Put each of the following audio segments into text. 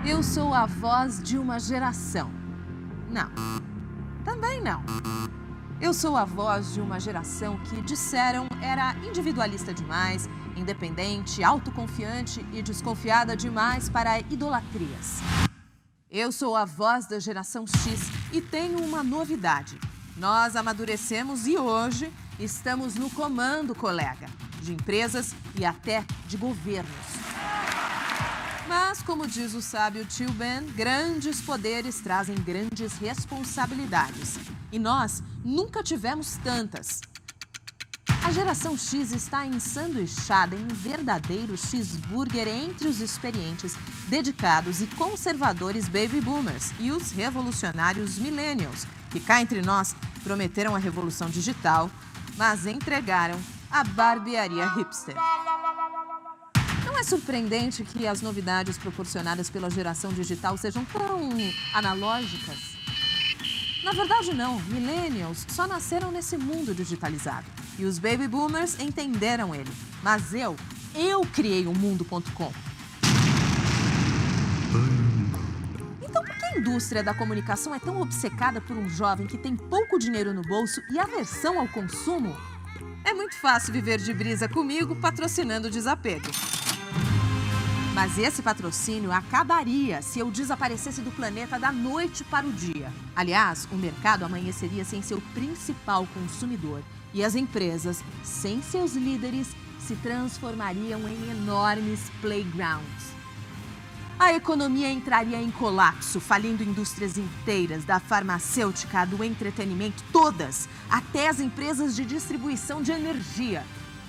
Eu sou a voz de uma geração. Não, também não. Eu sou a voz de uma geração que disseram era individualista demais, independente, autoconfiante e desconfiada demais para idolatrias. Eu sou a voz da geração X e tenho uma novidade. Nós amadurecemos e hoje estamos no comando, colega, de empresas e até de governos. Mas, como diz o sábio tio Ben, grandes poderes trazem grandes responsabilidades. E nós nunca tivemos tantas. A geração X está ensanduichada em um verdadeiro cheeseburger entre os experientes, dedicados e conservadores baby boomers e os revolucionários millennials, que cá entre nós prometeram a revolução digital, mas entregaram a barbearia hipster. Não é surpreendente que as novidades proporcionadas pela geração digital sejam tão analógicas? Na verdade, não. Millennials só nasceram nesse mundo digitalizado. E os baby boomers entenderam ele. Mas eu criei o mundo.com. Então, por que a indústria da comunicação é tão obcecada por um jovem que tem pouco dinheiro no bolso e aversão ao consumo? É muito fácil viver de brisa comigo patrocinando o desapego. Mas esse patrocínio acabaria se eu desaparecesse do planeta da noite para o dia. Aliás, o mercado amanheceria sem seu principal consumidor. E as empresas, sem seus líderes, se transformariam em enormes playgrounds. A economia entraria em colapso, falindo indústrias inteiras, da farmacêutica, do entretenimento, todas, até as empresas de distribuição de energia.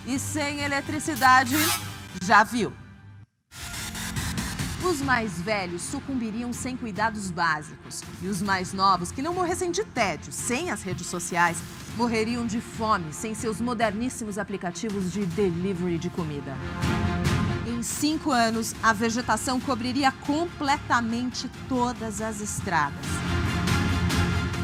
E sem eletricidade, já viu. Os mais velhos sucumbiriam sem cuidados básicos. E os mais novos, que não morressem de tédio, sem as redes sociais, morreriam de fome, sem seus moderníssimos aplicativos de delivery de comida. Em 5 anos, a vegetação cobriria completamente todas as estradas.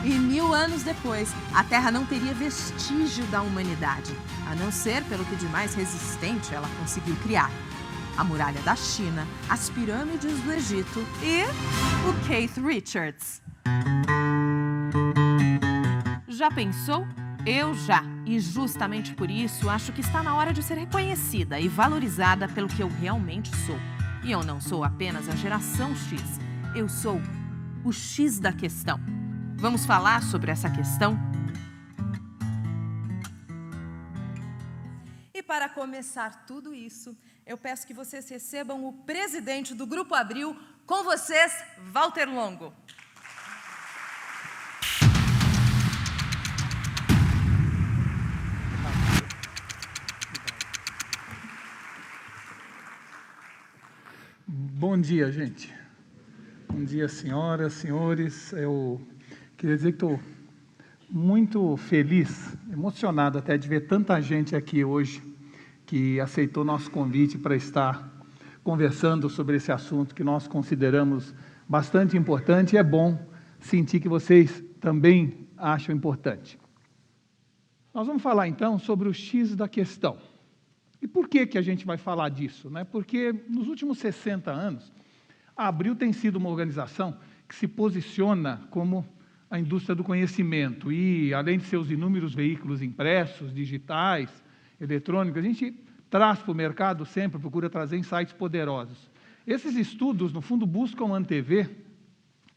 E 1000 anos depois, a Terra não teria vestígio da humanidade, a não ser pelo que de mais resistente ela conseguiu criar. A muralha da China, as pirâmides do Egito e o Keith Richards. Já pensou? Eu já. E justamente por isso, acho que está na hora de ser reconhecida e valorizada pelo que eu realmente sou. E eu não sou apenas a geração X. Eu sou o X da questão. Vamos falar sobre essa questão? E para começar tudo isso, eu peço que vocês recebam o presidente do Grupo Abril, com vocês, Walter Longo. Bom dia, gente. Bom dia, senhoras, senhores. Eu queria dizer que estou muito feliz, emocionado até de ver tanta gente aqui hoje que aceitou nosso convite para estar conversando sobre esse assunto que nós consideramos bastante importante e é bom sentir que vocês também acham importante. Nós vamos falar então sobre o X da questão. E por que a gente vai falar disso? Porque nos últimos 60 anos, a Abril tem sido uma organização que se posiciona como a indústria do conhecimento e, além de seus inúmeros veículos impressos, digitais, eletrônicos, a gente traz para o mercado sempre, procura trazer insights poderosos. Esses estudos, no fundo, buscam antever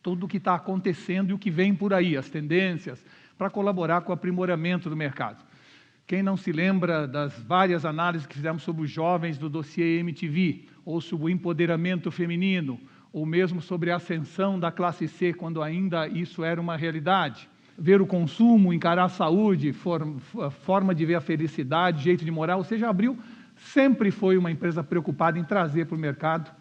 tudo o que está acontecendo e o que vem por aí, as tendências, para colaborar com o aprimoramento do mercado. Quem não se lembra das várias análises que fizemos sobre os jovens do dossiê MTV, ou sobre o empoderamento feminino, ou mesmo sobre a ascensão da classe C, quando ainda isso era uma realidade. Ver o consumo, encarar a saúde, forma de ver a felicidade, jeito de morar, ou seja, a Abril sempre foi uma empresa preocupada em trazer para o mercado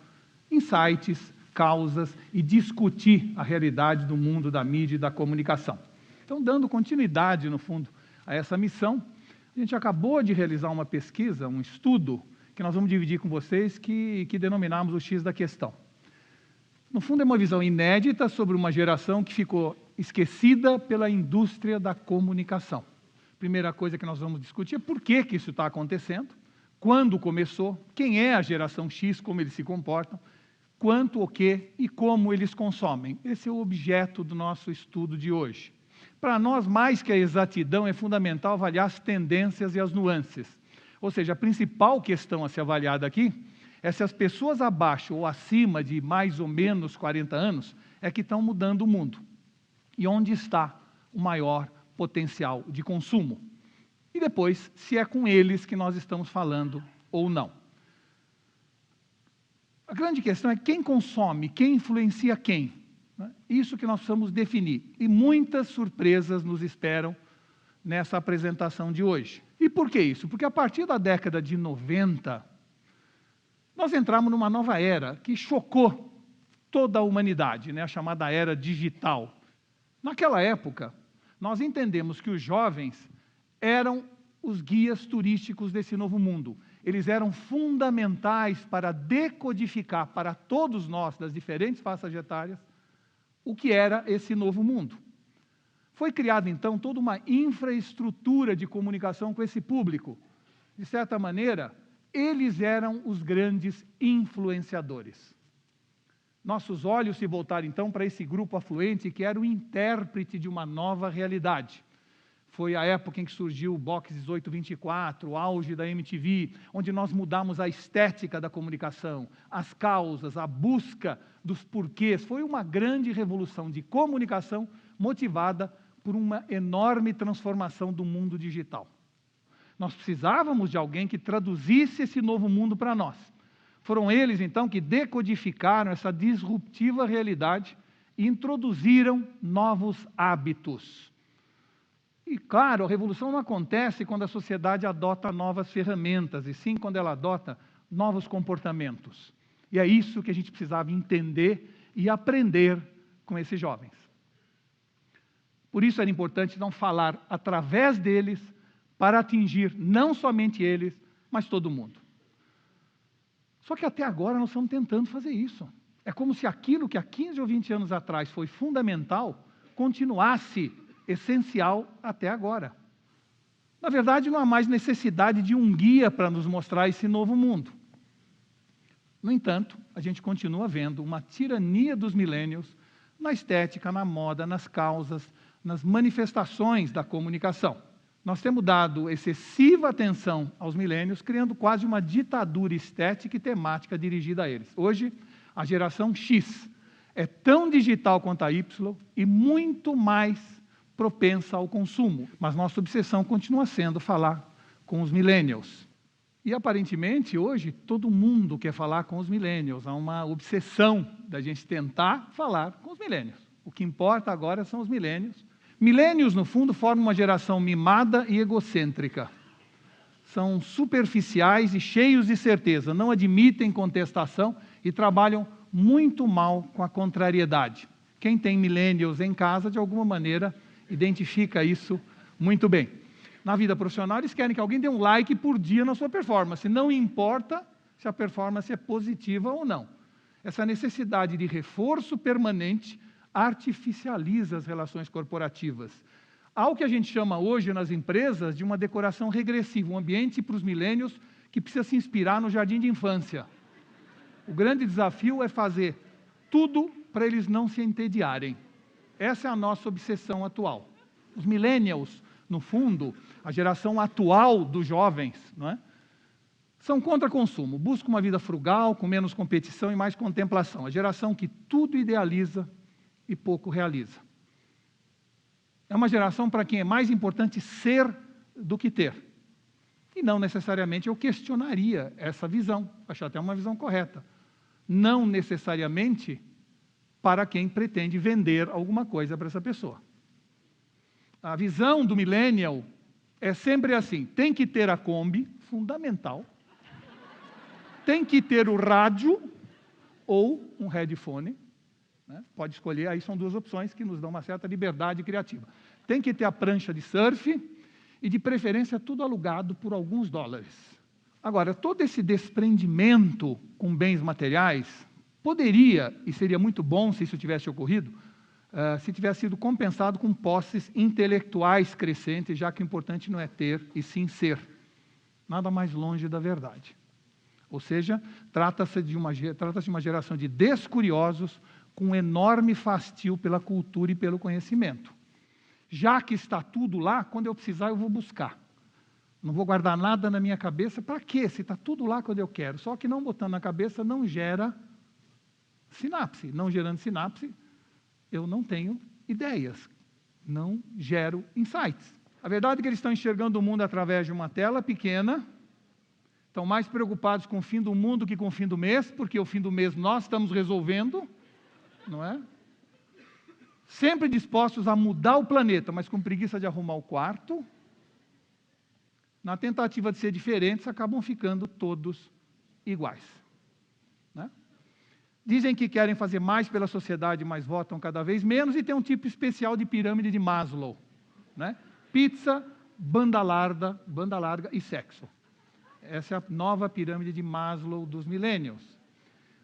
insights, causas e discutir a realidade do mundo da mídia e da comunicação. Então, dando continuidade, no fundo, a essa missão, a gente acabou de realizar uma pesquisa, um estudo, que nós vamos dividir com vocês, que denominamos o X da questão. No fundo, é uma visão inédita sobre uma geração que ficou esquecida pela indústria da comunicação. Primeira coisa que nós vamos discutir é por que isso está acontecendo, quando começou, quem é a geração X, como eles se comportam, quanto, o que e como eles consomem. Esse é o objeto do nosso estudo de hoje. Para nós, mais que a exatidão, é fundamental avaliar as tendências e as nuances. Ou seja, a principal questão a ser avaliada aqui é se as pessoas abaixo ou acima de mais ou menos 40 anos é que estão mudando o mundo. E onde está o maior potencial de consumo. E depois, se é com eles que nós estamos falando ou não. A grande questão é quem consome, quem influencia quem. Isso que nós precisamos definir. E muitas surpresas nos esperam nessa apresentação de hoje. E por que isso? Porque a partir da década de 90, nós entramos numa nova era que chocou toda a humanidade, a chamada era digital. Naquela época, nós entendemos que os jovens eram os guias turísticos desse novo mundo. Eles eram fundamentais para decodificar para todos nós, das diferentes faixas etárias, o que era esse novo mundo. Foi criada, então, toda uma infraestrutura de comunicação com esse público. De certa maneira, eles eram os grandes influenciadores. Nossos olhos se voltaram, então, para esse grupo afluente que era o intérprete de uma nova realidade. Foi a época em que surgiu o Box 1824, o auge da MTV, onde nós mudamos a estética da comunicação, as causas, a busca dos porquês. Foi uma grande revolução de comunicação motivada por uma enorme transformação do mundo digital. Nós precisávamos de alguém que traduzisse esse novo mundo para nós. Foram eles, então, que decodificaram essa disruptiva realidade e introduziram novos hábitos. E, claro, a revolução não acontece quando a sociedade adota novas ferramentas, e sim quando ela adota novos comportamentos. E é isso que a gente precisava entender e aprender com esses jovens. Por isso era importante não falar através deles para atingir não somente eles, mas todo mundo. Só que até agora nós estamos tentando fazer isso. É como se aquilo que há 15 ou 20 anos atrás foi fundamental, continuasse essencial até agora. Na verdade, não há mais necessidade de um guia para nos mostrar esse novo mundo. No entanto, a gente continua vendo uma tirania dos millennials na estética, na moda, nas causas, nas manifestações da comunicação. Nós temos dado excessiva atenção aos millennials, criando quase uma ditadura estética e temática dirigida a eles. Hoje, a geração X é tão digital quanto a Y e muito mais propensa ao consumo, mas nossa obsessão continua sendo falar com os millennials. E aparentemente hoje todo mundo quer falar com os millennials, há uma obsessão da gente tentar falar com os millennials. O que importa agora são os millennials. Millennials, no fundo, formam uma geração mimada e egocêntrica. São superficiais e cheios de certeza, não admitem contestação e trabalham muito mal com a contrariedade. Quem tem millennials em casa, de alguma maneira, identifica isso muito bem. Na vida profissional, eles querem que alguém dê um like por dia na sua performance. Não importa se a performance é positiva ou não. Essa necessidade de reforço permanente artificializa as relações corporativas. Há o que a gente chama hoje nas empresas de uma decoração regressiva, um ambiente para os millennials que precisa se inspirar no jardim de infância. O grande desafio é fazer tudo para eles não se entediarem. Essa é a nossa obsessão atual. Os millennials, no fundo, a geração atual dos jovens, não é? São contra consumo, buscam uma vida frugal, com menos competição e mais contemplação. A geração que tudo idealiza e pouco realiza. É uma geração para quem é mais importante ser do que ter. E não necessariamente eu questionaria essa visão, acho até uma visão correta. Não necessariamente para quem pretende vender alguma coisa para essa pessoa. A visão do millennial é sempre assim, tem que ter a Kombi, fundamental, tem que ter o rádio ou um headphone, né? Pode escolher, aí são duas opções que nos dão uma certa liberdade criativa. Tem que ter a prancha de surf e, de preferência, tudo alugado por alguns dólares. Agora, todo esse desprendimento com bens materiais poderia, e seria muito bom se isso tivesse ocorrido, se tivesse sido compensado com posses intelectuais crescentes, já que o importante não é ter, e sim ser. Nada mais longe da verdade. Ou seja, trata-se de uma geração de descuriosos com enorme fastio pela cultura e pelo conhecimento. Já que está tudo lá, quando eu precisar eu vou buscar. Não vou guardar nada na minha cabeça, para quê? Se está tudo lá quando eu quero. Só que não botando na cabeça não gera sinapse. Não gerando sinapse, eu não tenho ideias. Não gero insights. A verdade é que eles estão enxergando o mundo através de uma tela pequena, estão mais preocupados com o fim do mundo que com o fim do mês, porque o fim do mês nós estamos resolvendo, não é? Sempre dispostos a mudar o planeta, mas com preguiça de arrumar o quarto. Na tentativa de ser diferentes, acabam ficando todos iguais. Né? Dizem que querem fazer mais pela sociedade, mas votam cada vez menos, e tem um tipo especial de pirâmide de Maslow. Né? Pizza, banda larga e sexo. Essa é a nova pirâmide de Maslow dos millennials.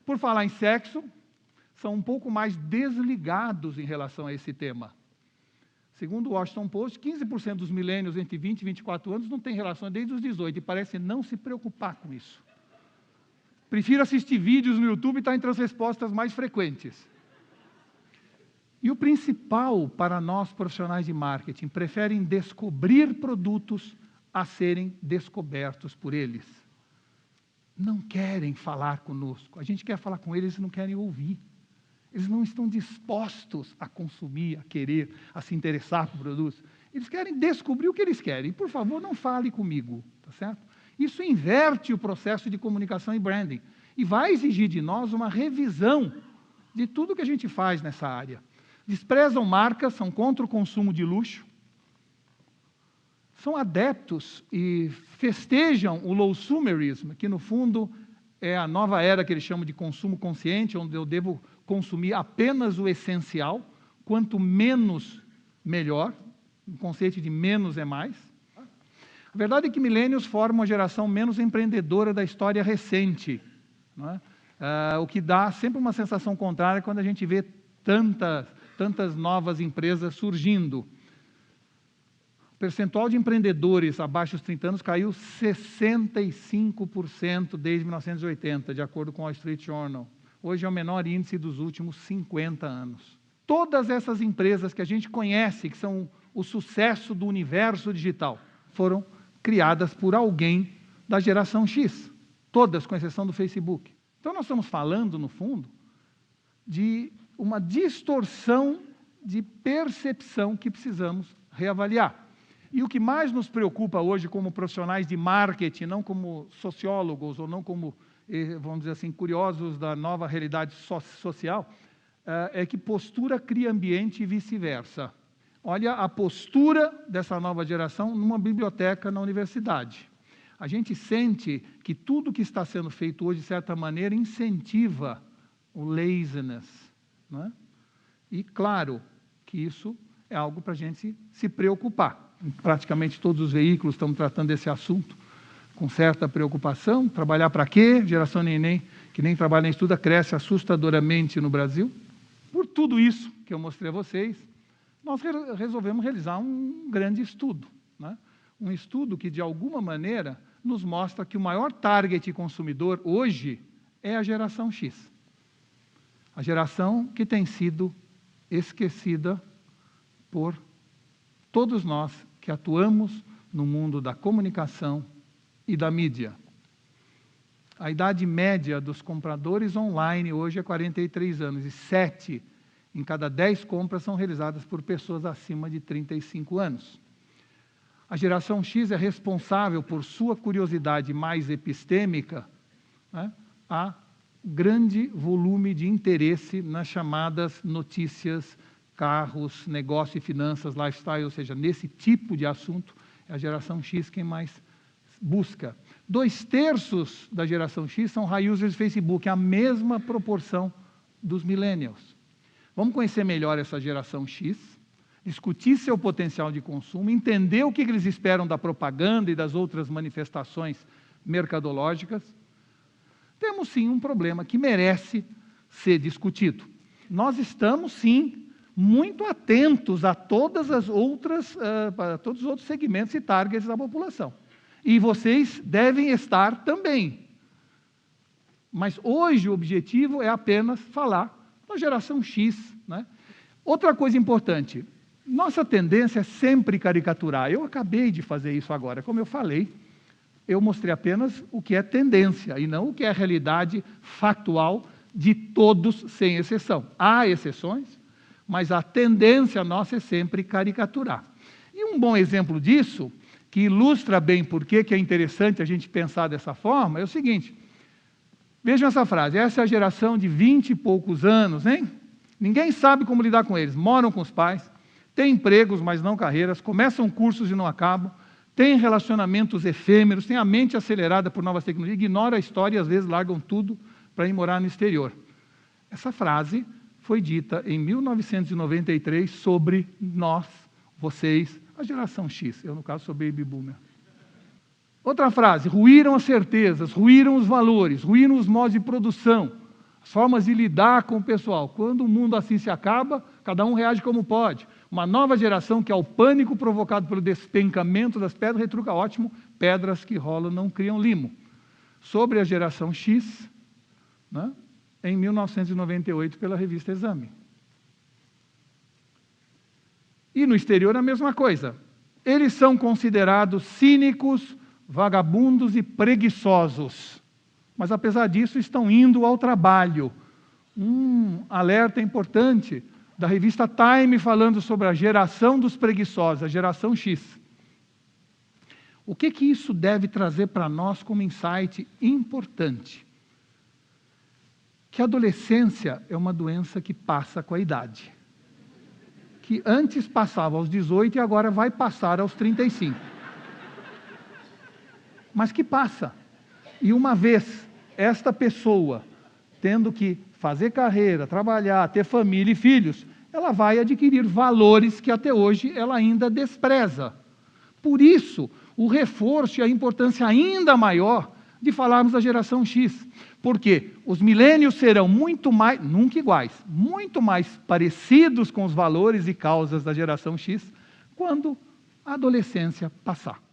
Por falar em sexo, são um pouco mais desligados em relação a esse tema. Segundo o Washington Post, 15% dos millennials entre 20 e 24 anos não têm relação desde os 18 e parece não se preocupar com isso. Prefiro assistir vídeos no YouTube e está entre as respostas mais frequentes. E o principal para nós profissionais de marketing, preferem descobrir produtos a serem descobertos por eles. Não querem falar conosco. A gente quer falar com eles e não querem ouvir. Eles não estão dispostos a consumir, a querer, a se interessar por produtos. Eles querem descobrir o que eles querem. Por favor, não fale comigo, tá certo? Isso inverte o processo de comunicação e branding. E vai exigir de nós uma revisão de tudo que a gente faz nessa área. Desprezam marcas, são contra o consumo de luxo, são adeptos e festejam o low-sumerism, que no fundo é a nova era que eles chamam de consumo consciente, onde eu devo consumir apenas o essencial, quanto menos, melhor, o conceito de menos é mais. A verdade é que millennials formam a geração menos empreendedora da história recente, não é? O que dá sempre uma sensação contrária quando a gente vê tantas novas empresas surgindo. O percentual de empreendedores abaixo dos 30 anos caiu 65% desde 1980, de acordo com o Wall Street Journal. Hoje é o menor índice dos últimos 50 anos. Todas essas empresas que a gente conhece, que são o sucesso do universo digital, foram criadas por alguém da geração X. Todas, com exceção do Facebook. Então nós estamos falando, no fundo, de uma distorção de percepção que precisamos reavaliar. E o que mais nos preocupa hoje como profissionais de marketing, não como sociólogos ou não como, vamos dizer assim, curiosos da nova realidade social, é que postura cria ambiente e vice-versa. Olha a postura dessa nova geração numa biblioteca na universidade. A gente sente que tudo que está sendo feito hoje, de certa maneira, incentiva o laziness. Não é? E claro que isso é algo para a gente se preocupar. Praticamente todos os veículos estão tratando desse assunto com certa preocupação. Trabalhar para quê? Geração neném, que nem trabalha nem estuda, cresce assustadoramente no Brasil. Por tudo isso que eu mostrei a vocês, nós resolvemos realizar um grande estudo. Né? Um estudo que, de alguma maneira, nos mostra que o maior target consumidor hoje é a geração X. A geração que tem sido esquecida por todos nós que atuamos no mundo da comunicação e da mídia. A idade média dos compradores online hoje é 43 anos, e 7 em cada 10 compras são realizadas por pessoas acima de 35 anos. A geração X é responsável por sua curiosidade mais epistêmica, né, a grande volume de interesse nas chamadas notícias, carros, negócio e finanças, lifestyle, ou seja, nesse tipo de assunto, é a geração X quem mais busca. 2/3 da geração X são high users de Facebook, a mesma proporção dos millennials. Vamos conhecer melhor essa geração X, discutir seu potencial de consumo, entender o que eles esperam da propaganda e das outras manifestações mercadológicas. Temos sim um problema que merece ser discutido. Nós estamos sim muito atentos a todos os outros segmentos e targets da população. E vocês devem estar também. Mas hoje o objetivo é apenas falar da geração X, né? Outra coisa importante, nossa tendência é sempre caricaturar. Eu acabei de fazer isso agora, como eu falei, eu mostrei apenas o que é tendência e não o que é realidade factual de todos, sem exceção. Há exceções, mas a tendência nossa é sempre caricaturar. E um bom exemplo disso, que ilustra bem por que é interessante a gente pensar dessa forma, é o seguinte: vejam essa frase, essa é a geração de 20 e poucos anos, hein? Ninguém sabe como lidar com eles, moram com os pais, têm empregos, mas não carreiras, começam cursos e não acabam, têm relacionamentos efêmeros, têm a mente acelerada por novas tecnologias, ignoram a história e às vezes largam tudo para ir morar no exterior. Essa frase foi dita em 1993 sobre nós, vocês, a geração X. Eu, no caso, sou baby boomer. Outra frase, ruíram as certezas, ruíram os valores, ruíram os modos de produção, as formas de lidar com o pessoal. Quando o mundo assim se acaba, cada um reage como pode. Uma nova geração que, ao pânico provocado pelo despencamento das pedras, retruca: ótimo, pedras que rolam não criam limo. Sobre a geração X, né, em 1998, pela revista Exame. E no exterior a mesma coisa. Eles são considerados cínicos, vagabundos e preguiçosos. Mas, apesar disso, estão indo ao trabalho. Um alerta importante da revista Time falando sobre a geração dos preguiçosos, a geração X. O que isso deve trazer para nós como insight importante? Que a adolescência é uma doença que passa com a idade. Que antes passava aos 18 e agora vai passar aos 35. Mas que passa. E uma vez esta pessoa tendo que fazer carreira, trabalhar, ter família e filhos, ela vai adquirir valores que até hoje ela ainda despreza. Por isso, o reforço e a importância ainda maior de falarmos da geração X. Porque os milênios serão muito mais, nunca iguais, muito mais parecidos com os valores e causas da geração X quando a adolescência passar.